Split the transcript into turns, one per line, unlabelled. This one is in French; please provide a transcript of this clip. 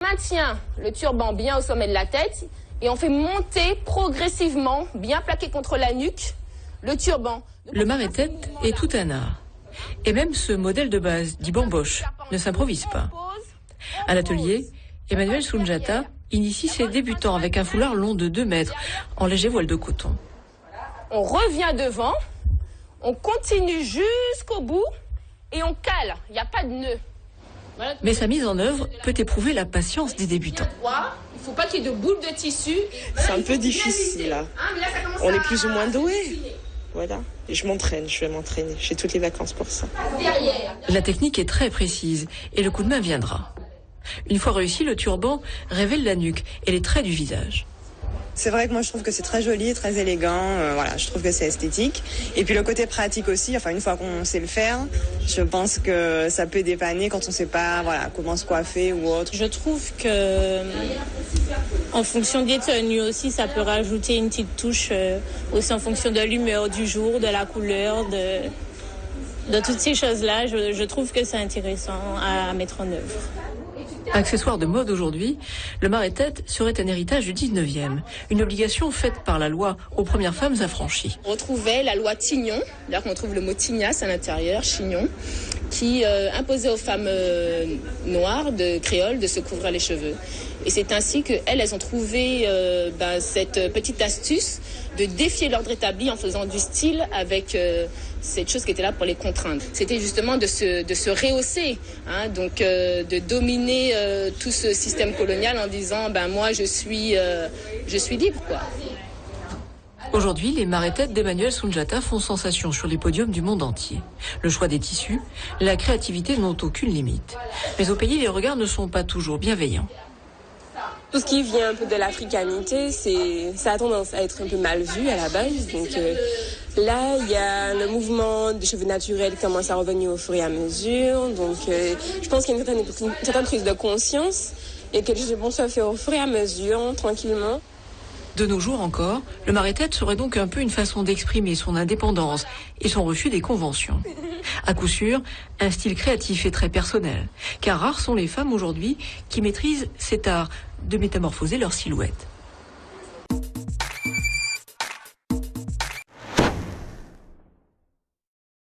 maintient le turban bien au sommet de la tête et on fait monter progressivement, bien plaqué contre la nuque, le turban.
Le maré-tête est tout un art. Et même ce modèle de base, dit bamboche, ne s'improvise pas. À l'atelier, Emmanuel Sounjata initie ses débutants avec un foulard long de 2 mètres, en léger voile de coton.
On revient devant, on continue jusqu'au bout et on cale, il n'y a pas de nœud.
Mais sa mise en œuvre peut éprouver la patience des débutants.
Il ne faut pas qu'il y ait de boules de tissu.
C'est un peu difficile là. On est plus ou moins doué. Voilà. Et je vais m'entraîner. J'ai toutes les vacances pour ça.
La technique est très précise et le coup de main viendra. Une fois réussi, le turban révèle la nuque et les traits du visage.
C'est vrai que moi je trouve que c'est très joli, très élégant, voilà, je trouve que c'est esthétique. Et puis le côté pratique aussi, enfin une fois qu'on sait le faire, je pense que ça peut dépanner quand on sait pas voilà, comment se coiffer ou autre.
Je trouve que en fonction des tenues aussi, ça peut rajouter une petite touche aussi en fonction de l'humeur du jour, de la couleur, de toutes ces choses-là. Je trouve que c'est intéressant à mettre en œuvre.
Accessoire de mode aujourd'hui, le maré-tête serait un héritage du 19e, une obligation faite par la loi aux premières femmes affranchies.
On retrouvait la loi Tignon, d'ailleurs qu'on trouve le mot tignasse à l'intérieur, chignon, qui imposait aux femmes noires, créoles, de se couvrir les cheveux. Et c'est ainsi qu'elles ont trouvé cette petite astuce de défier l'ordre établi en faisant du style avec cette chose qui était là pour les contraindre. C'était justement de se rehausser, hein, donc de dominer tout ce système colonial en disant moi je suis libre quoi.
Aujourd'hui, les maré-têtes d'Emmanuel Sounjata font sensation sur les podiums du monde entier. Le choix des tissus, la créativité n'ont aucune limite. Mais au pays, les regards ne sont pas toujours bienveillants.
Tout ce qui vient un peu de l'africanité, ça a tendance à être un peu mal vu à la base. Donc là, il y a le mouvement des cheveux naturels qui commence à revenir au fur et à mesure. Donc je pense qu'il y a une certaine prise de conscience et que les choses se faire au fur et à mesure, tranquillement.
De nos jours encore, le maré-tête serait donc un peu une façon d'exprimer son indépendance et son refus des conventions. À coup sûr, un style créatif et très personnel, car rares sont les femmes aujourd'hui qui maîtrisent cet art de métamorphoser leur silhouette.